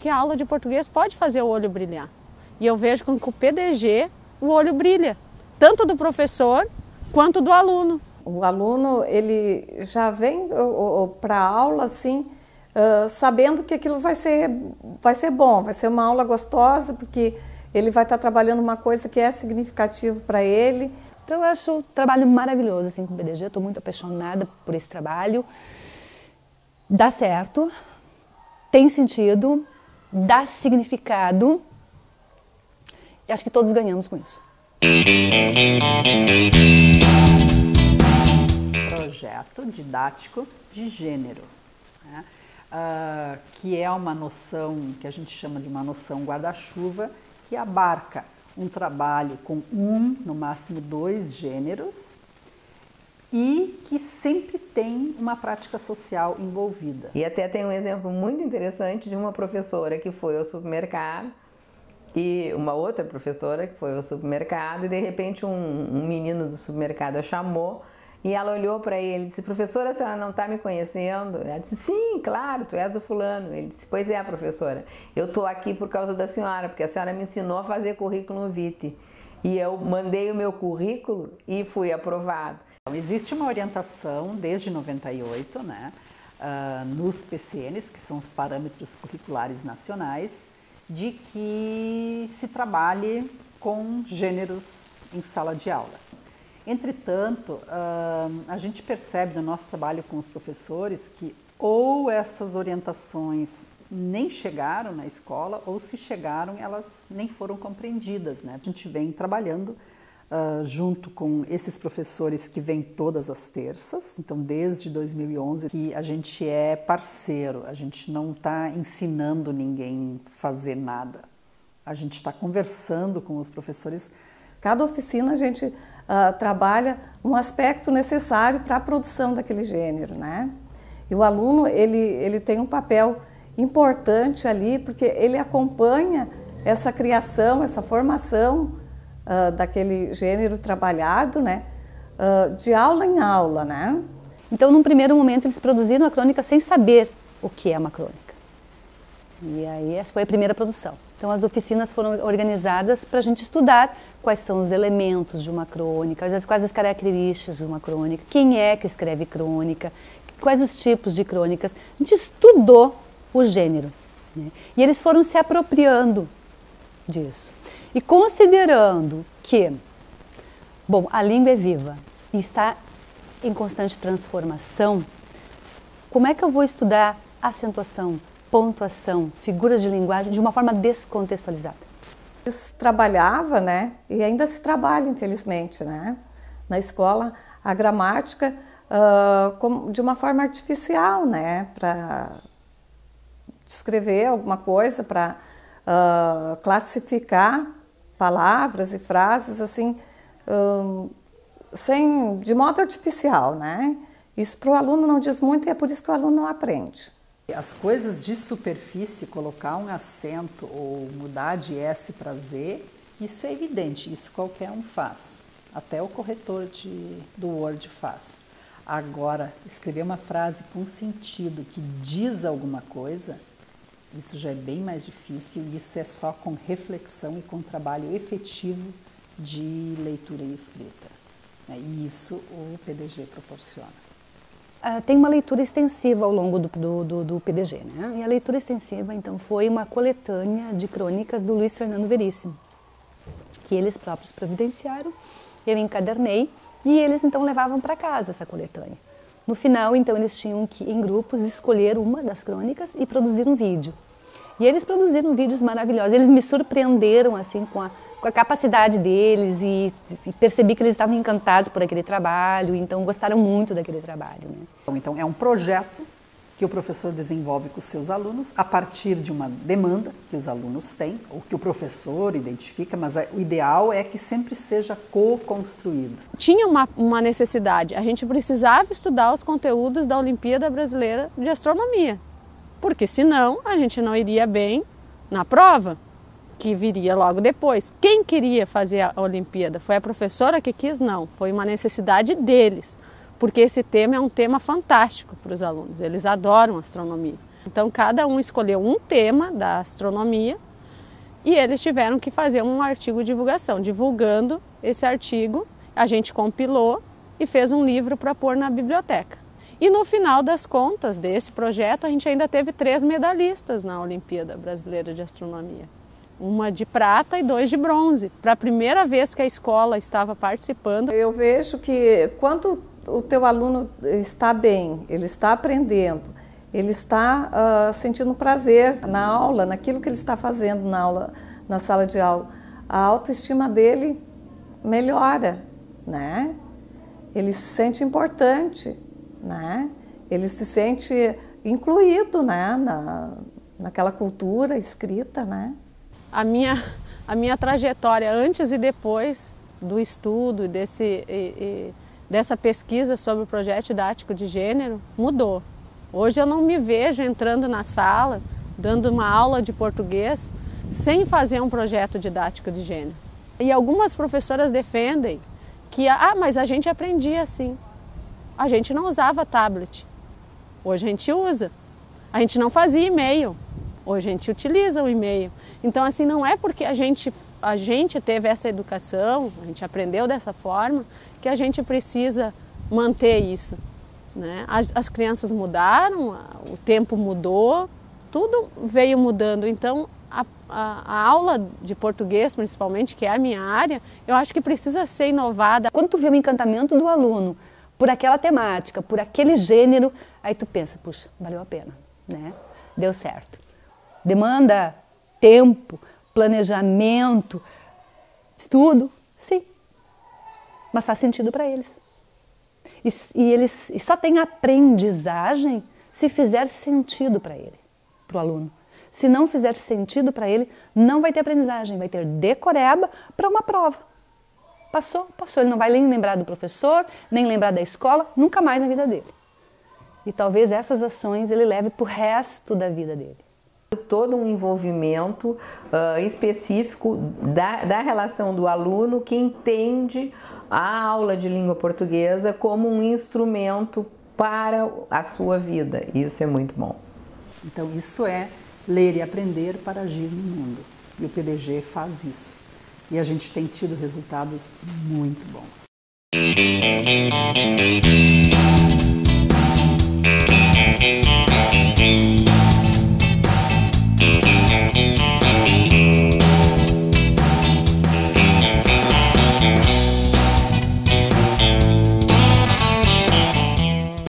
que a aula de português pode fazer o olho brilhar. E eu vejo que com o PDG o olho brilha, tanto do professor quanto do aluno. O aluno, ele já vem para a aula assim, sabendo que aquilo vai ser bom, vai ser uma aula gostosa, porque ele vai estar trabalhando uma coisa que é significativa para ele. Então eu acho o trabalho maravilhoso assim, com o PDG, estou muito apaixonada por esse trabalho. Dá certo, tem sentido, dá significado e acho que todos ganhamos com isso. Projeto didático de gênero, né? Que é uma noção que a gente chama de uma noção guarda-chuva, que abarca um trabalho com no máximo 2 gêneros e que sempre tem uma prática social envolvida. E até tem um exemplo muito interessante de uma professora que foi ao supermercado e uma outra professora que foi ao supermercado e de repente um menino do supermercado a chamou e ela olhou para ele e disse: professora, a senhora não está me conhecendo? Ela disse: sim, claro, tu és o fulano. Ele disse: pois é, professora, eu estou aqui por causa da senhora, porque a senhora me ensinou a fazer currículo vitae. E eu mandei o meu currículo e fui aprovado. Então, existe uma orientação desde 98, né, nos PCNs, que são os Parâmetros Curriculares Nacionais, de que se trabalhe com gêneros em sala de aula. Entretanto, a gente percebe no nosso trabalho com os professores que ou essas orientações nem chegaram na escola, ou se chegaram, elas nem foram compreendidas, né? A gente vem trabalhando junto com esses professores que vêm todas as terças, então desde 2011 que a gente é parceiro, a gente não está ensinando ninguém a fazer nada, a gente está conversando com os professores. Cada oficina a gente trabalha um aspecto necessário para a produção daquele gênero, né? E o aluno, ele tem um papel importante ali, porque ele acompanha essa criação, essa formação daquele gênero trabalhado, né? De aula em aula, né? Então, num primeiro momento, eles produziram a crônica sem saber o que é uma crônica. E aí, essa foi a primeira produção. Então, as oficinas foram organizadas para a gente estudar quais são os elementos de uma crônica, quais as características de uma crônica, quem é que escreve crônica, quais os tipos de crônicas. A gente estudou o gênero, né? E eles foram se apropriando disso. E considerando que, bom, a língua é viva e está em constante transformação, como é que eu vou estudar acentuação, pontuação, figuras de linguagem de uma forma descontextualizada? Se trabalhava, né, e ainda se trabalha, infelizmente, né, na escola, a gramática de uma forma artificial, né, para descrever alguma coisa, para classificar palavras e frases assim, de modo artificial, né? Isso para o aluno não diz muito e é por isso que o aluno não aprende. As coisas de superfície, colocar um acento ou mudar de S para Z, isso é evidente, isso qualquer um faz. Até o corretor do Word faz. Agora, escrever uma frase com sentido que diz alguma coisa, isso já é bem mais difícil e isso é só com reflexão e com trabalho efetivo de leitura e escrita. E isso o PDG proporciona. Tem uma leitura extensiva ao longo do PDG, né? E a leitura extensiva, então, foi uma coletânea de crônicas do Luiz Fernando Veríssimo, que eles próprios providenciaram, eu encadernei e eles, então, levavam para casa essa coletânea. No final, então, eles tinham que, em grupos, escolher uma das crônicas e produzir um vídeo. E eles produziram vídeos maravilhosos, eles me surpreenderam, assim, com a capacidade deles e percebi que eles estavam encantados por aquele trabalho, então gostaram muito daquele trabalho, né? Então é um projeto que o professor desenvolve com os seus alunos a partir de uma demanda que os alunos têm, ou que o professor identifica, mas o ideal é que sempre seja co-construído. Tinha uma necessidade, a gente precisava estudar os conteúdos da Olimpíada Brasileira de Astronomia, porque senão a gente não iria bem na prova, que viria logo depois. Quem queria fazer a Olimpíada? Foi a professora que quis? Não, foi uma necessidade deles, porque esse tema é um tema fantástico para os alunos, eles adoram astronomia. Então cada um escolheu um tema da astronomia e eles tiveram que fazer um artigo de divulgação. Divulgando esse artigo, a gente compilou e fez um livro para pôr na biblioteca. E no final das contas desse projeto, a gente ainda teve 3 medalhistas na Olimpíada Brasileira de Astronomia. Uma de prata e 2 de bronze. Para a primeira vez que a escola estava participando. Eu vejo que quando o teu aluno está bem, ele está aprendendo, ele está sentindo prazer na aula, naquilo que ele está fazendo na aula, na sala de aula, a autoestima dele melhora, né? Ele se sente importante, né? Ele se sente incluído, né? Naquela cultura escrita, né? A minha trajetória antes e depois do estudo dessa pesquisa sobre o projeto didático de gênero mudou. Hoje eu não me vejo entrando na sala, dando uma aula de português, sem fazer um projeto didático de gênero. E algumas professoras defendem que, mas a gente aprendia assim. A gente não usava tablet. Hoje a gente usa. A gente não fazia e-mail. Hoje a gente utiliza o e-mail. Então, assim, não é porque a gente teve essa educação, a gente aprendeu dessa forma, que a gente precisa manter isso, né? As crianças mudaram, o tempo mudou, tudo veio mudando. Então, a aula de português, principalmente, que é a minha área, eu acho que precisa ser inovada. Quando tu vê o encantamento do aluno por aquela temática, por aquele gênero, aí tu pensa, puxa, valeu a pena, né? Deu certo. Demanda tempo, planejamento, estudo, sim, mas faz sentido para eles. E só tem aprendizagem se fizer sentido para ele, para o aluno. Se não fizer sentido para ele, não vai ter aprendizagem, vai ter decoreba para uma prova. Passou, ele não vai nem lembrar do professor, nem lembrar da escola, nunca mais na vida dele. E talvez essas ações ele leve para o resto da vida dele. Todo um envolvimento específico da relação do aluno que entende a aula de língua portuguesa como um instrumento para a sua vida. Isso é muito bom. Então isso é ler e aprender para agir no mundo. E o PDG faz isso. E a gente tem tido resultados muito bons.